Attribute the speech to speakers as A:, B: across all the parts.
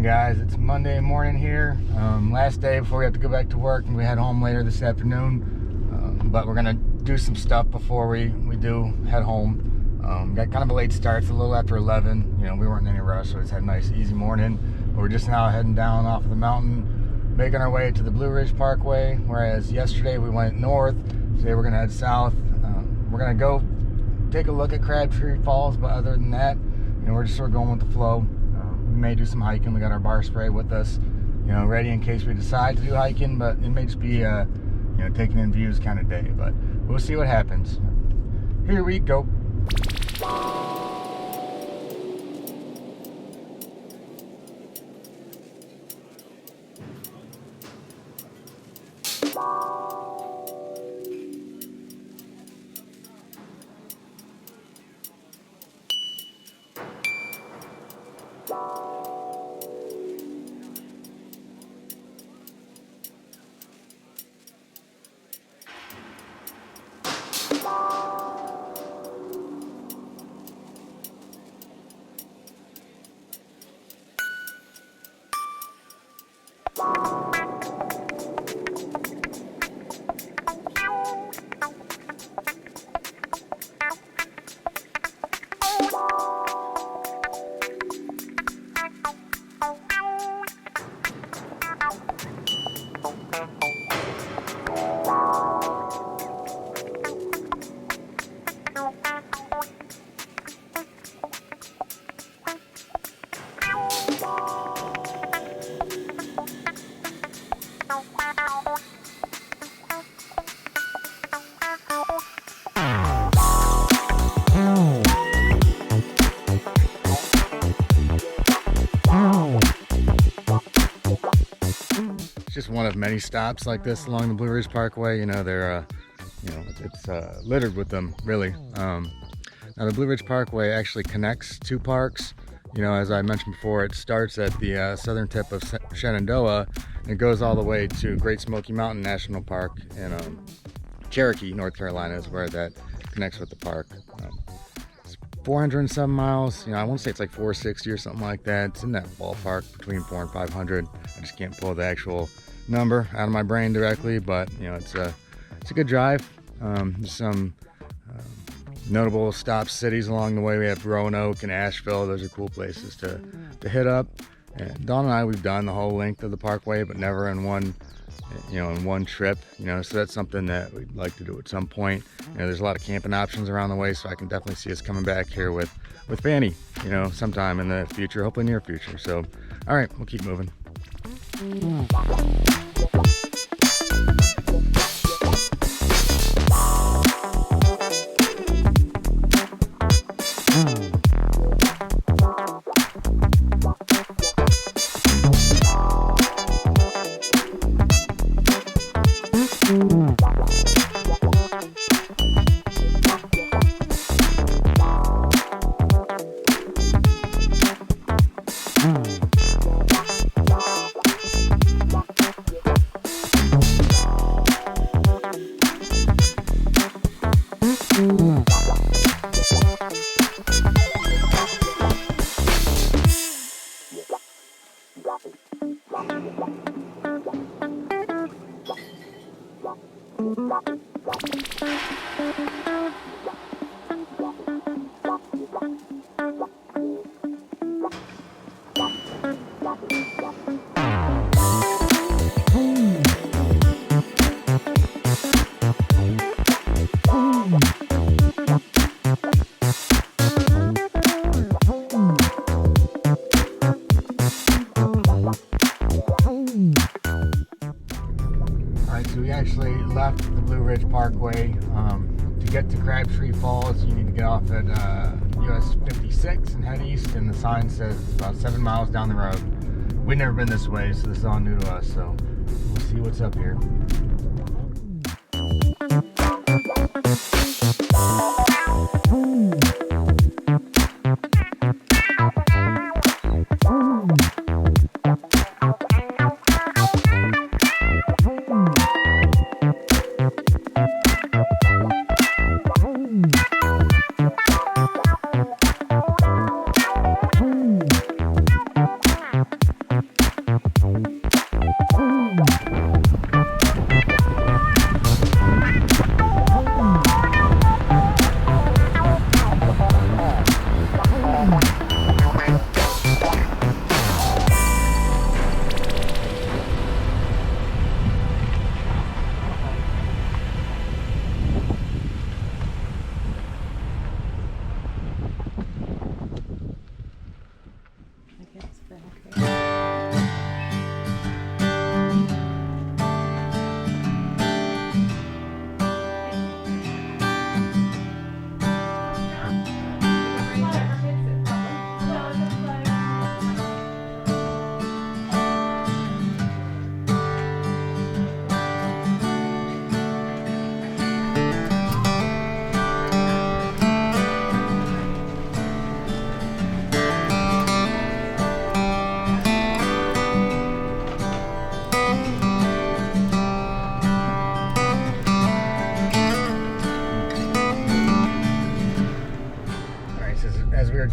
A: morning, guys. It's Monday morning here. Last day before we have to go back to work, and we head home later this afternoon. But we're gonna do some stuff before we do head home. Got kind of a late start. It's a little after 11. You know, we weren't in any rush, so it's had a nice, easy morning. But we're just now heading down off of the mountain, making our way to the Blue Ridge Parkway. Whereas yesterday we went north, today we're gonna head south. We're gonna go take a look at Crabtree Falls, but other than that, you know, we're just sort of going with the flow. We may do some hiking. We got our bar spray with us, you know, ready in case we decide to do hiking, but it may just be you know, taking in views kind of day, but we'll see what happens. Here we go. Just one of many stops like this along the Blue Ridge Parkway. You know, they're you know, it's littered with them, really. Now the Blue Ridge Parkway actually connects two parks. You know, as I mentioned before, it starts at the southern tip of Shenandoah and it goes all the way to Great Smoky Mountain National Park in Cherokee, North Carolina is where that connects with the park. It's 407 miles. You know, I want to say it's like 460 or something like that. It's in that ballpark between 400 and 500. I just can't pull the actual number out of my brain directly, but you know, it's a good drive. There's some notable stop cities along the way. We have Roanoke and Asheville. Those are cool places to hit up. And Dawn and I, we've done the whole length of the parkway, but never in one, you know, in one trip. You know, so that's something that we'd like to do at some point. You know, there's a lot of camping options around the way, so I can definitely see us coming back here with Fanny, you know, sometime in the future, hopefully near future. So, all right, we'll keep moving. So we actually left the Blue Ridge Parkway. To get to Crabtree Falls, you need to get off at US 56 and head east, and the sign says it's about 7 miles down the road. We've never been this way, so this is all new to us, so we'll see what's up here.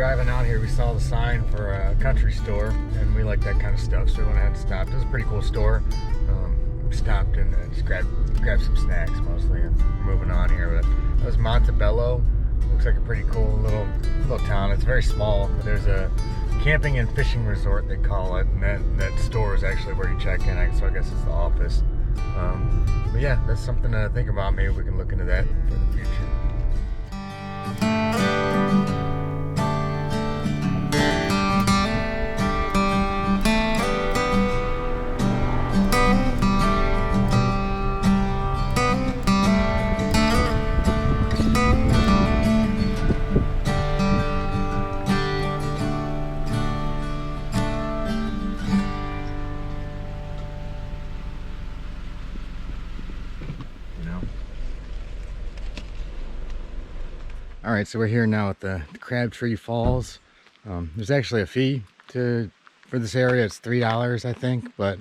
A: driving out here, we saw the sign for a country store, and we like that kind of stuff, so we went ahead and stopped. It was a pretty cool store. We stopped and just grabbed some snacks mostly, and we're moving on here. But that was Montebello. Looks like a pretty cool little town. It's very small, but there's a camping and fishing resort, they call it, and that store is actually where you check in, so I guess it's the office. But yeah, that's something to think about. Maybe we can look into that for the future. All right, so we're here now at the Crabtree Falls. There's actually a fee for this area. It's $3, I think, but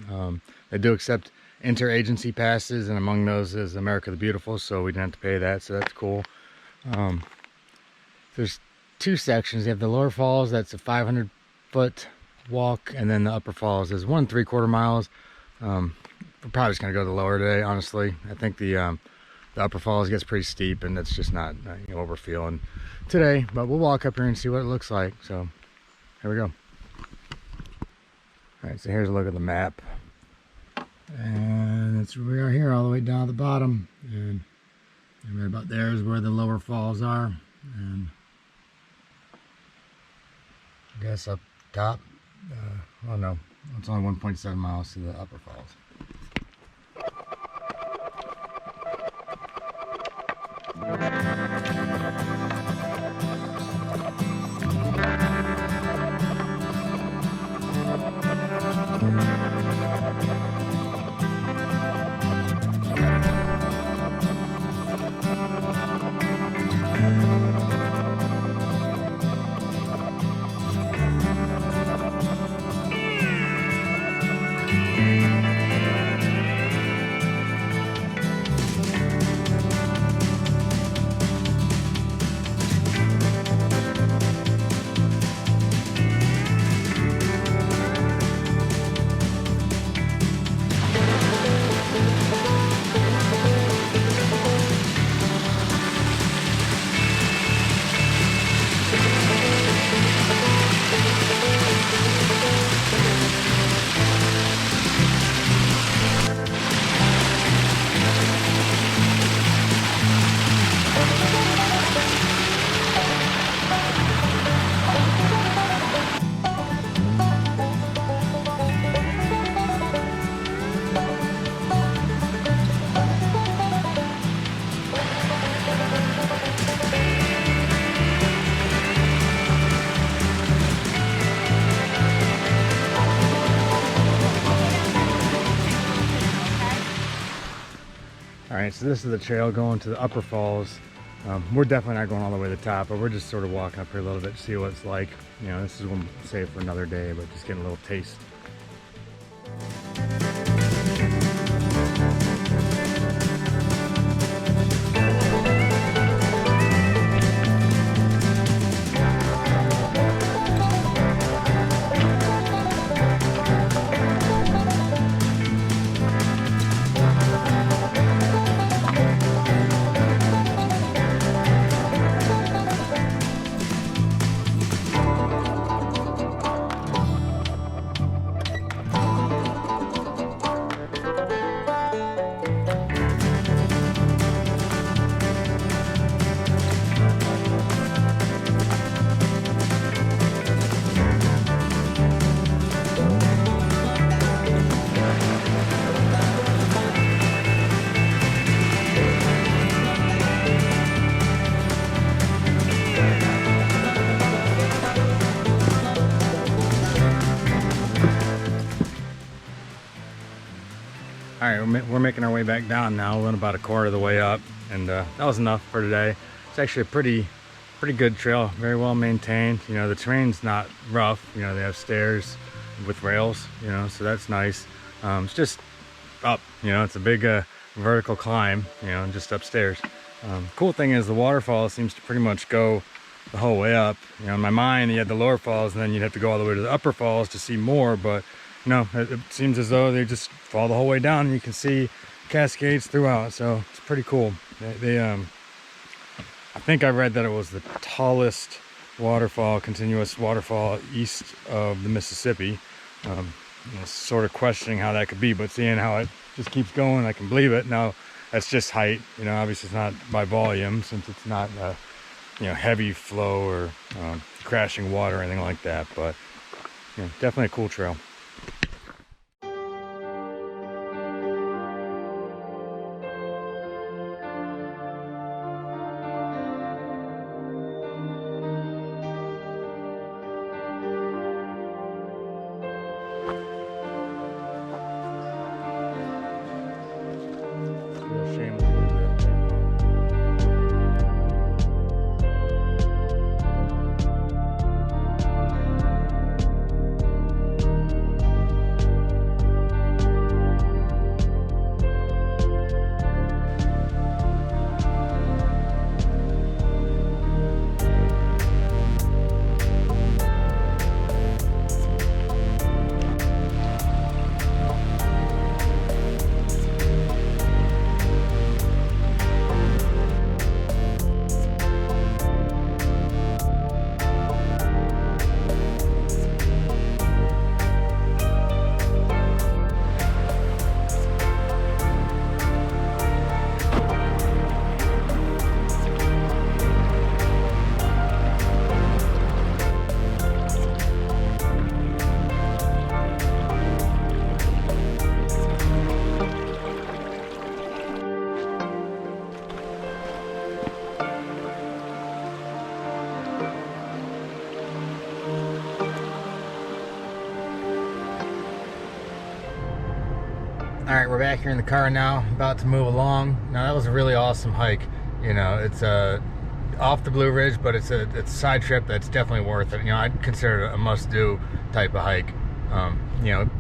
A: they do accept interagency passes, and among those is America the Beautiful, so we didn't have to pay that, so that's cool. There's two sections. You have the lower falls, that's a 500-foot walk, and then the upper falls is 1 3/4 miles. We're probably just gonna go to the lower today, honestly. I think the upper falls gets pretty steep, and that's just not what we're feeling today, but we'll walk up here and see what it looks like. So here we go. All right, so here's a look at the map, and we are here all the way down at the bottom, and right about there is where the lower falls are, and I guess up top, oh no, it's only 1.7 miles to the upper falls. Alright, so this is the trail going to the upper falls. We're definitely not going all the way to the top, but we're just sort of walking up here a little bit to see what it's like. This is one we'll save for another day, but just getting a little taste. All right, we're making our way back down now. We went about a quarter of the way up, and that was enough for today. It's actually a pretty good trail, very well maintained. The terrain's not rough. They have stairs with rails, so that's nice. It's just up, it's a big vertical climb, just upstairs. Cool thing is the waterfall seems to pretty much go the whole way up. You know, in my mind, you had the lower falls, and then you'd have to go all the way to the upper falls to see more. But no, it seems as though they just fall the whole way down, and you can see cascades throughout. So it's pretty cool. I think I read that it was the tallest waterfall, continuous waterfall east of the Mississippi. You know, sort of questioning how that could be, but seeing how it just keeps going, I can believe it. Now, that's just height. You know, obviously it's not by volume, since it's not you know, heavy flow or crashing water or anything like that. But you know, definitely a cool trail. All right, we're back here in the car now, about to move along. Now that was a really awesome hike. You know, it's off the Blue Ridge, but it's a side trip that's definitely worth it. You know, I'd consider it a must-do type of hike. You know,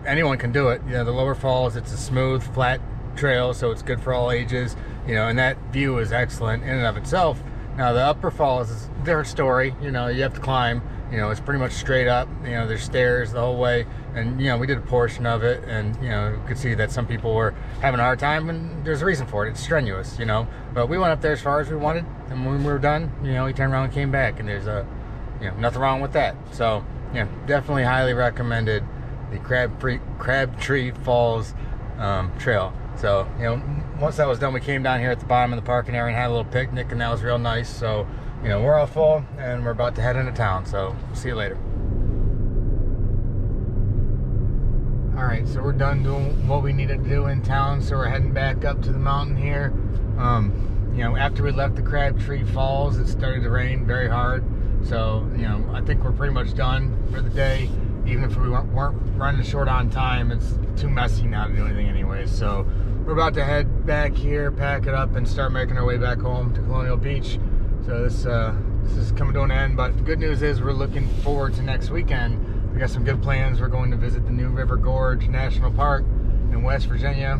A: anyone can do it. You know, the lower falls, it's a smooth, flat trail, so it's good for all ages. You know, and that view is excellent in and of itself. Now the upper falls is a different story. You know, you have to climb. You know, it's pretty much straight up. You know, there's stairs the whole way, and you know, we did a portion of it, and you know, you could see that some people were having a hard time, and there's a reason for it. It's strenuous, you know. But we went up there as far as we wanted, and when we were done, you know, we turned around and came back, and there's you know, nothing wrong with that. So, yeah, definitely highly recommended the Crabtree Falls trail. So, you know, once that was done, we came down here at the bottom of the parking area and had a little picnic, and that was real nice. So, you know, we're all full, and we're about to head into town. So, we'll see you later. All right, so we're done doing what we needed to do in town, so we're heading back up to the mountain here. You know, after we left the Crabtree Falls, it started to rain very hard. So, you know, I think we're pretty much done for the day. Even if we weren't running short on time, it's too messy now to do anything anyways. So we're about to head back here, pack it up, and start making our way back home to Colonial Beach. So this is coming to an end, but the good news is we're looking forward to next weekend. We got some good plans. We're going to visit the New River Gorge National Park in West Virginia.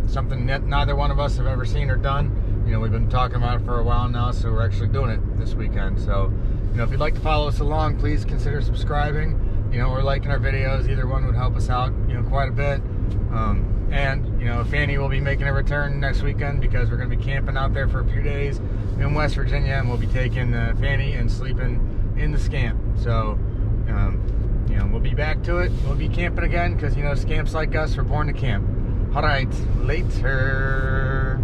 A: Something that neither one of us have ever seen or done. You know, we've been talking about it for a while now, so we're actually doing it this weekend. So, you know, if you'd like to follow us along, please consider subscribing, you know, or liking our videos. Either one would help us out, you know, quite a bit. And, you know, Fanny will be making a return next weekend because we're going to be camping out there for a few days in West Virginia, and we'll be taking Fanny and sleeping in the scamp. So, you know, we'll be back to it. We'll be camping again because, you know, scamps like us are born to camp. All right, later.